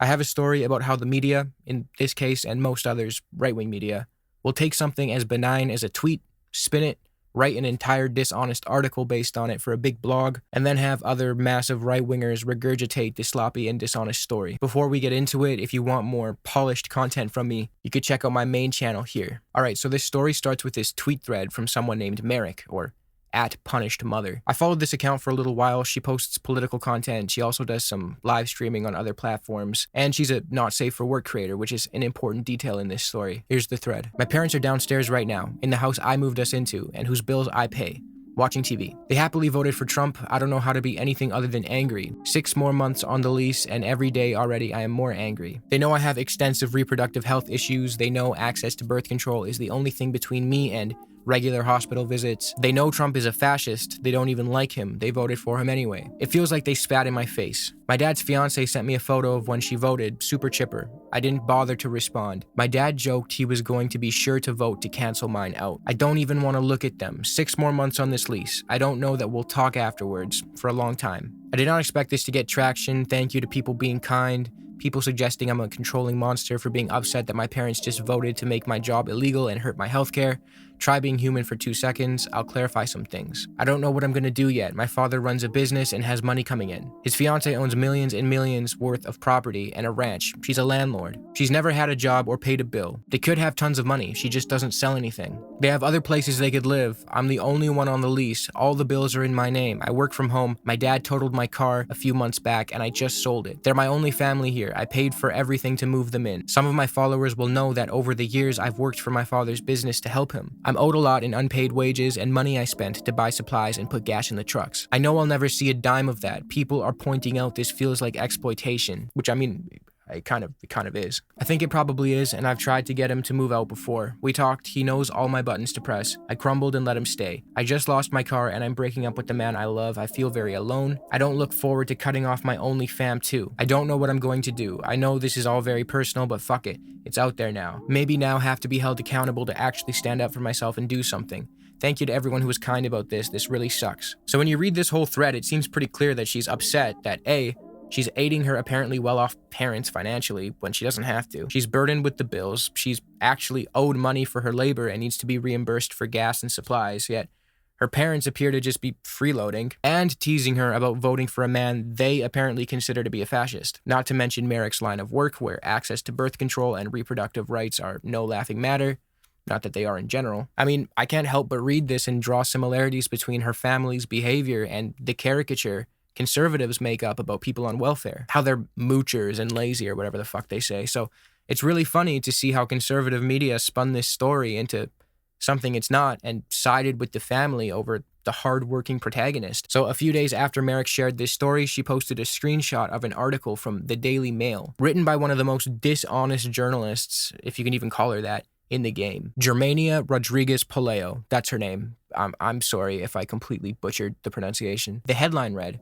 I have a story about how the media, in this case and most others, right-wing media, will take something as benign as a tweet, spin it, write an entire dishonest article based on it for a big blog, and then have other massive right-wingers regurgitate the sloppy and dishonest story. Before we get into it, if you want more polished content from me, you could check out my main channel here. Alright, so this story starts with this tweet thread from someone named Merrick, or @punishedmother. I followed this account for a little while. She posts political content. She also does some live streaming on other platforms. And she's a not safe for work creator, which is an important detail in this story. Here's the thread. My parents are downstairs right now, in the house I moved us into and whose bills I pay, watching TV. They happily voted for Trump. I don't know how to be anything other than angry. 6 more months on the lease, and every day already I am more angry. They know I have extensive reproductive health issues. They know access to birth control is the only thing between me and regular hospital visits. They know Trump is a fascist. They don't even like him. They voted for him anyway. It feels like they spat in my face. My dad's fiance sent me a photo of when she voted, super chipper. I didn't bother to respond. My dad joked he was going to be sure to vote to cancel mine out. I don't even want to look at them. 6 more months on this lease. I don't know that we'll talk afterwards for a long time. I did not expect this to get traction. Thank you to people being kind. People suggesting I'm a controlling monster for being upset that my parents just voted to make my job illegal and hurt my healthcare. Try being human for 2 seconds. I'll clarify some things. I don't know what I'm gonna do yet. My father runs a business and has money coming in. His fiance owns millions and millions worth of property and a ranch. She's a landlord. She's never had a job or paid a bill. They could have tons of money. She just doesn't sell anything. They have other places they could live. I'm the only one on the lease. All the bills are in my name. I work from home. My dad totaled my car a few months back and I just sold it. They're my only family here. I paid for everything to move them in. Some of my followers will know that over the years I've worked for my father's business to help him. I'm owed a lot in unpaid wages and money I spent to buy supplies and put gas in the trucks. I know I'll never see a dime of that. People are pointing out this feels like exploitation, which I mean, it kind of is. I think it probably is, and I've tried to get him to move out before. We talked, he knows all my buttons to press. I crumbled and let him stay. I just lost my car and I'm breaking up with the man I love. I feel very alone. I don't look forward to cutting off my only fam too. I don't know what I'm going to do. I know this is all very personal, but fuck it. It's out there now. Maybe now have to be held accountable to actually stand up for myself and do something. Thank you to everyone who was kind about this. This really sucks. So when you read this whole thread, it seems pretty clear that she's upset that A, she's aiding her apparently well-off parents financially when she doesn't have to. She's burdened with the bills. She's actually owed money for her labor and needs to be reimbursed for gas and supplies, yet her parents appear to just be freeloading and teasing her about voting for a man they apparently consider to be a fascist. Not to mention Merrick's line of work, where access to birth control and reproductive rights are no laughing matter. Not that they are in general. I mean, I can't help but read this and draw similarities between her family's behavior and the caricature conservatives make up about people on welfare, how they're moochers and lazy or whatever the fuck they say. So it's really funny to see how conservative media spun this story into something it's not and sided with the family over the hard-working protagonist. So a few days after Merrick shared this story, she posted a screenshot of an article from the Daily Mail, written by one of the most dishonest journalists, if you can even call her that, in the game. Germania Rodriguez Poleo, that's her name. I'm sorry if I completely butchered the pronunciation. The headline read,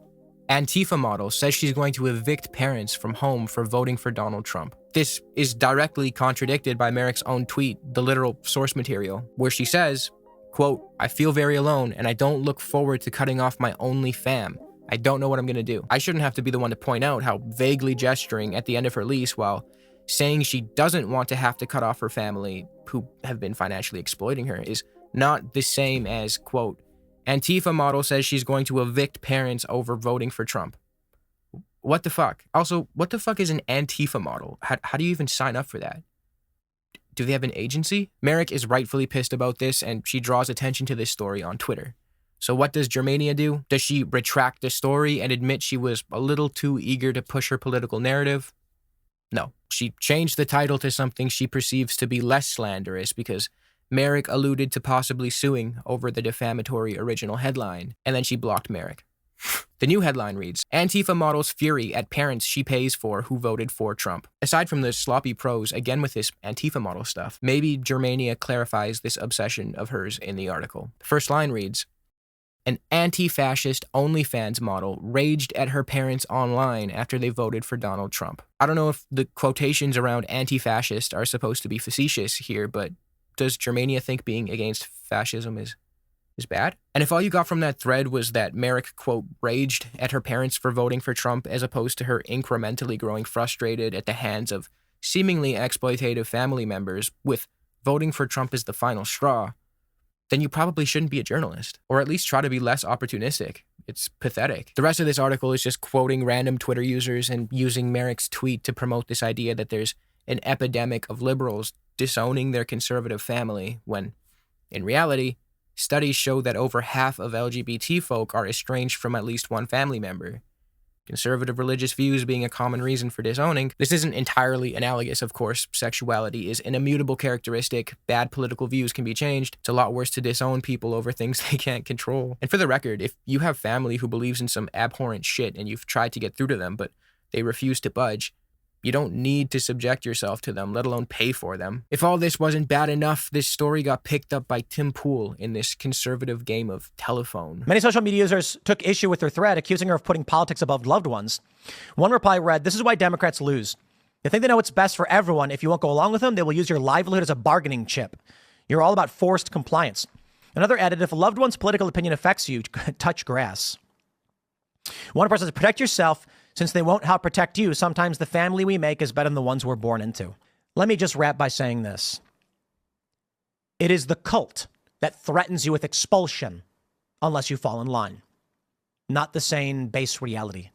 Antifa model says she's going to evict parents from home for voting for Donald Trump. This is directly contradicted by Merrick's own tweet, the literal source material, where she says, quote, I feel very alone and I don't look forward to cutting off my only fam. I don't know what I'm gonna do. I shouldn't have to be the one to point out how vaguely gesturing at the end of her lease while saying she doesn't want to have to cut off her family who have been financially exploiting her is not the same as, quote, Antifa model says she's going to evict parents over voting for Trump. What the fuck? Also, what the fuck is an Antifa model? How do you even sign up for that? Do they have an agency? Merrick is rightfully pissed about this, and she draws attention to this story on Twitter. So what does Germania do? Does she retract the story and admit she was a little too eager to push her political narrative? No. She changed the title to something she perceives to be less slanderous because Merrick alluded to possibly suing over the defamatory original headline, and then she blocked Merrick. The new headline reads, Antifa models fury at parents she pays for who voted for Trump. Aside from the sloppy prose, again with this Antifa model stuff, maybe Germania clarifies this obsession of hers in the article. The first line reads, an anti-fascist OnlyFans model raged at her parents online after they voted for Donald Trump. I don't know if the quotations around anti-fascist are supposed to be facetious here, but does Germania think being against fascism is is bad. And if all you got from that thread was that Merrick, quote, raged at her parents for voting for Trump as opposed to her incrementally growing frustrated at the hands of seemingly exploitative family members with voting for Trump as the final straw, then you probably shouldn't be a journalist, or at least try to be less opportunistic. It's pathetic. The rest of this article is just quoting random Twitter users and using Merrick's tweet to promote this idea that there's an epidemic of liberals disowning their conservative family, when, in reality, studies show that over half of LGBT folk are estranged from at least one family member. Conservative religious views being a common reason for disowning. This isn't entirely analogous, of course. Sexuality is an immutable characteristic. Bad political views can be changed. It's a lot worse to disown people over things they can't control. And for the record, if you have family who believes in some abhorrent shit and you've tried to get through to them, but they refuse to budge, you don't need to subject yourself to them, let alone pay for them. If all this wasn't bad enough, this story got picked up by timpool in this conservative game of telephone. Many social media users took issue with her thread, accusing her of putting politics above loved ones. One reply read, "This is why Democrats lose. They think they know what's best for everyone. If you won't go along with them, they will use your livelihood as a bargaining chip. You're all about forced compliance." Another added, "If a loved one's political opinion affects you, touch grass." One person says, "Protect yourself. Since they won't help protect you, sometimes the family we make is better than the ones we're born into." Let me just wrap by saying this. It is the cult that threatens you with expulsion unless you fall in line, not the sane base reality.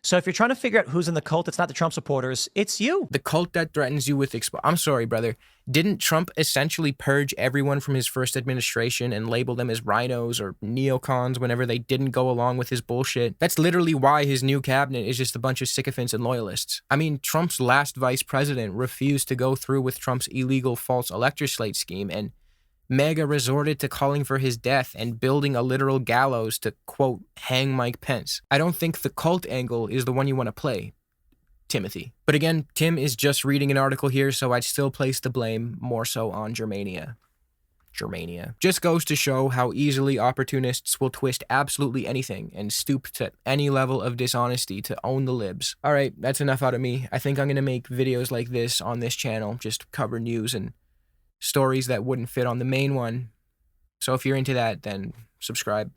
So if you're trying to figure out who's in the cult, it's not the Trump supporters, it's you. The cult that threatens you with I'm sorry, brother. Didn't Trump essentially purge everyone from his first administration and label them as rhinos or neocons whenever they didn't go along with his bullshit? That's literally why his new cabinet is just a bunch of sycophants and loyalists. I mean, Trump's last vice president refused to go through with Trump's illegal false elector slate scheme, and MAGA resorted to calling for his death and building a literal gallows to, quote, hang Mike Pence. I don't think the cult angle is the one you want to play, Timothy. But again, Tim is just reading an article here, so I'd still place the blame more so on Germania. Just goes to show how easily opportunists will twist absolutely anything and stoop to any level of dishonesty to own the libs. All right, that's enough out of me. I think I'm going to make videos like this on this channel, just cover news and stories that wouldn't fit on the main one. So if you're into that, then subscribe.